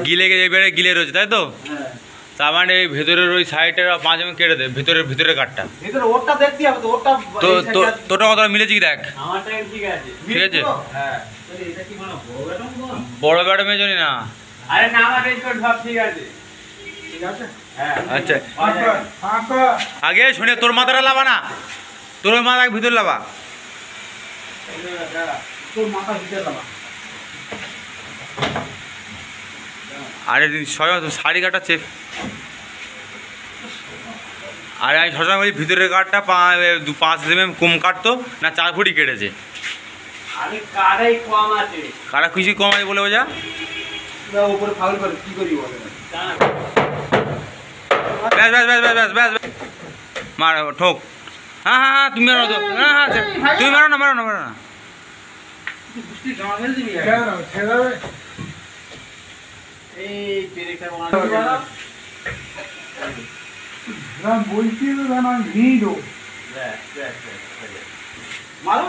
গিলে এবারে গিলে রয়েছে তাই তো? তার মানে এই ভেতরের ওই সাইডের 5 mm কেটে দে, ভিতরের কাঠটা। ভিতরে ওরটা দেখতে হবে তো, ওরটা তো তোটা কত মিলেছে কি দেখ। আমারটা ঠিক আছে। ঠিক আছে? হ্যাঁ। এটা কি মানে বড় ব্যাডমে জানি না। আরে না, আমার এই তো সব ঠিক আছে। ঠিক আছে? হ্যাঁ। আচ্ছা। আগে শুনে তোর মাথাটা লাবা না, তোর মাথা ভিতর লাবা। তোর মাথা ভিতরে লাবা। আরে শাড়ি কাটা চেপ। আরে আমি সবসময় বলি ভিতরের কাঠটা 5 mm কম কাটতো না, 4 ফুটই কেটেছে। আরে কারাই কম আছে, কারা কিছু কম আছে বলে বোঝা। উপরে ফাউল করে কি করি বলে ব্যাস ব্যাস ব্যাস ব্যাস ব্যাস ব্যাস মার ঠোক। হ্যাঁ হ্যাঁ হ্যাঁ তুমি মারো তো। হ্যাঁ হ্যাঁ তুমি মারো না, মারো না, মারো না। এই পেরেকটা বলছি আমি ভিড় মারো।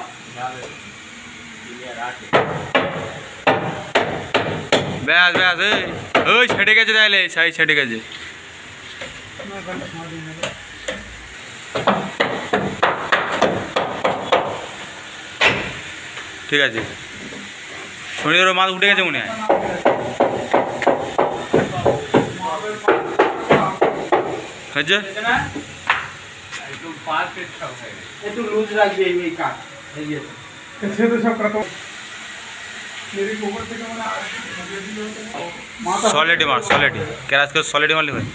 ব্যাস ব্যাস ওই ছেটে গেছে, তাইলে সাই ছেটে গেছে। ঠিক আছে, শুনি তোর মাছ উঠে গেছে মনে হয়। হয়েছে একটু লুজ রাখবি এই কাঠ। সে তো সব কত সলিড মার, সলিড ক্যারাস করে সলিড মারলে হয়।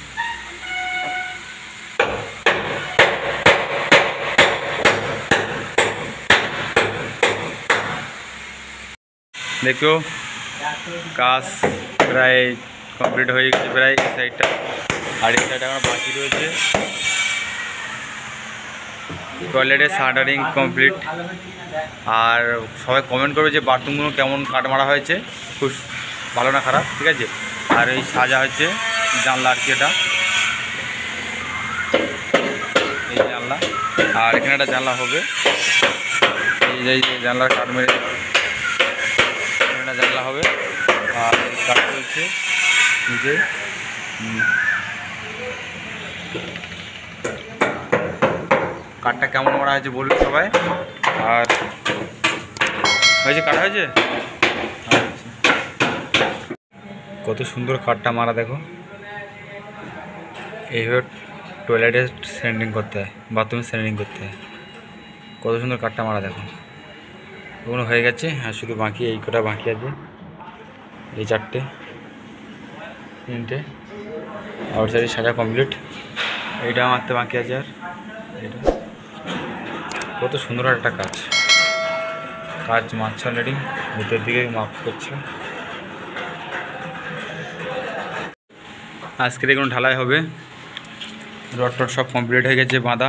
দেখো কাজ প্রায় কমপ্লিট হয়ে গেছে, প্রায় এই সাইডটা। আর এই সাইডটা আমার বাকি রয়েছে। টয়লেটের শাটারিং কমপ্লিট। আর সবাই কমেন্ট করবে যে বাথরুমগুলো কেমন কাট মারা হয়েছে, খুব ভালো না খারাপ, ঠিক আছে। আর এই সাজা হচ্ছে জানলা, আর কি এটা এই জানলা। আর এখানে একটা জানলা হবে, এই যে জানলার কাঠ মেরে এখানে একটা জানলা হবে। আর কাঠ চলছে নিচে। কাঠটা কেমন মারা হয়েছে বলবে সবাই। আর হয়েছে, কাটা হয়েছে। কত সুন্দর কাঠটা মারা দেখো। এইভাবে টয়লেটে স্যান্ডিং করতে হয়, বাথরুমে স্যান্ডিং করতে হয়। কত সুন্দর কাঠটা মারা দেখো। ওগুলো হয়ে গেছে, আর শুধু বাকি এই কটা বাকি আছে, এই 4টে 3টে। আউট সাইডে সাজা কমপ্লিট, এইটা মারতে বাকি আছে। আর এটা কত সুন্দর একটা কাজ মারছে অলরেডি, ভিতর দিকে মাপ করছে। আজকে দেখুন ঢালাই হবে, রড টড সব কমপ্লিট হয়ে গেছে বাঁধা,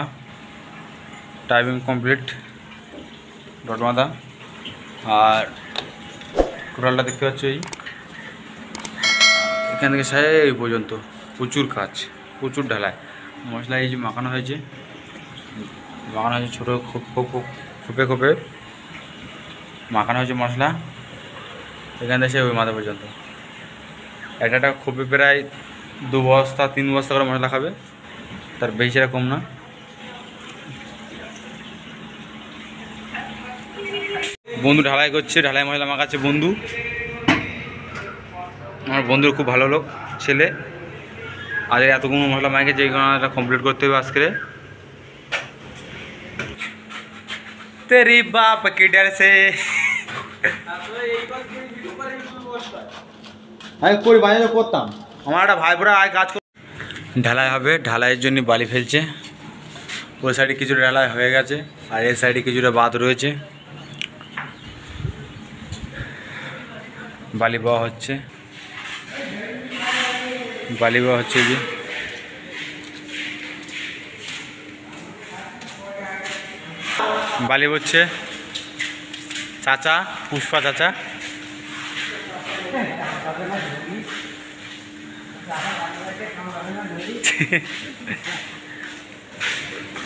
টাইমিং কমপ্লিট, রড বাঁধা। আর টোটালটা দেখতে পাচ্ছ এখান থেকে এই পর্যন্ত প্রচুর কাজ, প্রচুর ঢালাই। মশলা এই যে মাখানো হয়েছে ছোটো খোপে মাখানো হয়েছে মশলা, এখান থেকে ওই মাথা পর্যন্ত। একটা খোপে প্রায় 2 বস্তা 3 বস্তা করে মশলা খাবে, তার বেশি কম না। বন্ধু ঢালাই করছে, ঢালাই মশলা মাখাচ্ছে বন্ধু। আমার বন্ধুর খুব ভালো লোক ছেলে। আর এতগুলো মশলা মাখে যে কমপ্লিট করতে হবে আজকে। তেরি বাপ কি ডর সে আমি করি বাজারে করতাম। আমার একটা ভাই বোরা আয় কাজ ঢালাই হবে, ঢালাইয়ের জন্য বালি ফেলছে। ওই সাইডে কিছুটা ঢালাই হয়ে গেছে, আর এই সাইডে কিছুটা বাদ রয়েছে। বালি বওয়া হচ্ছে, যে বালি হচ্ছে চাচা, পুষ্পা চাচা।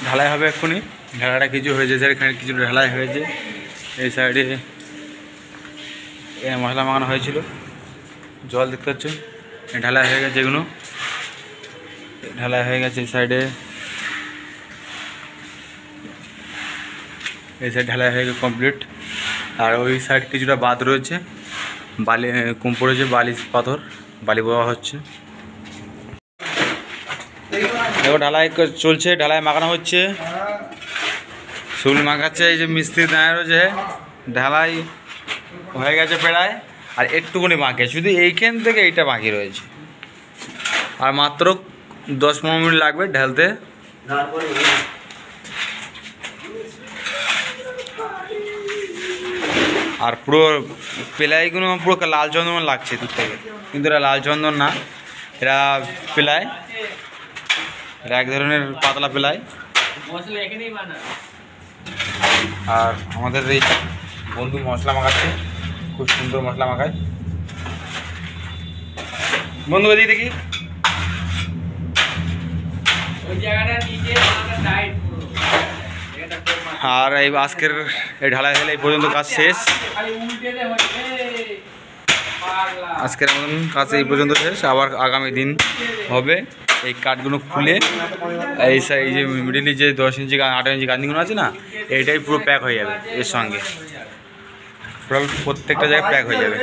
ঢালাই হবে এক্ষুনি, ঢালাইটা কিছু হয়েছে, এখানে কিছু ঢালাই হয়েছে। এই সাইডে মশলা মাখানো হয়েছিল, জল দেখতে পাচ্ছ। ঢালাই হয়ে গেছে এগুলো, ঢালাই হয়ে গেছে। এই সাইডে ঢালাই হয়ে গেছে কমপ্লিট। আর ওই সাইড কিছুটা বাদ রয়েছে, বালি কম পড়েছে, বালি পাথর, বালি বওয়া হচ্ছে। দেখো ঢালাই চলছে, ঢালাই মাখানো হচ্ছে, শুল মাখাচ্ছে। এই যে মিস্ত্রি দাঁড়িয়ে রয়েছে, ঢালাই হয়ে গেছে প্রায়, আর একটুখানি বাকি, শুধু এইখান থেকে এইটা বাকি রয়েছে। আর মাত্র 10-15 মিনিট লাগবে ঢালতে। আর পুরো প্লাইগুলো পুরো লাল চন্দন লাগছে দূর থেকে, কিন্তু এটা লাল চন্দন না, এটা প্লাই, এটা এক ধরনের পাতলা প্লাই। আর আমাদের এই বন্ধু মশলা মাখাচ্ছে, খুব সুন্দর মশলা মাখায়। বন্ধু এদিকে দেখি, আর এই আজকের এই ঢালাই হলে এই পর্যন্ত কাজ শেষ। আজকের মতন কাজ এই পর্যন্ত শেষ, আবার আগামী দিন হবে। এই কাঠগুলো খুলে এই যে মিডিলে যে 10 ইঞ্চি 8 ইঞ্চি গাঁদিগুলো আছে না, এইটাই পুরো প্যাক হয়ে যাবে এর সঙ্গে, পুরো প্রত্যেকটা জায়গায় প্যাক হয়ে যাবে।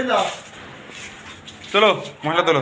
চলো মশলা তোলো।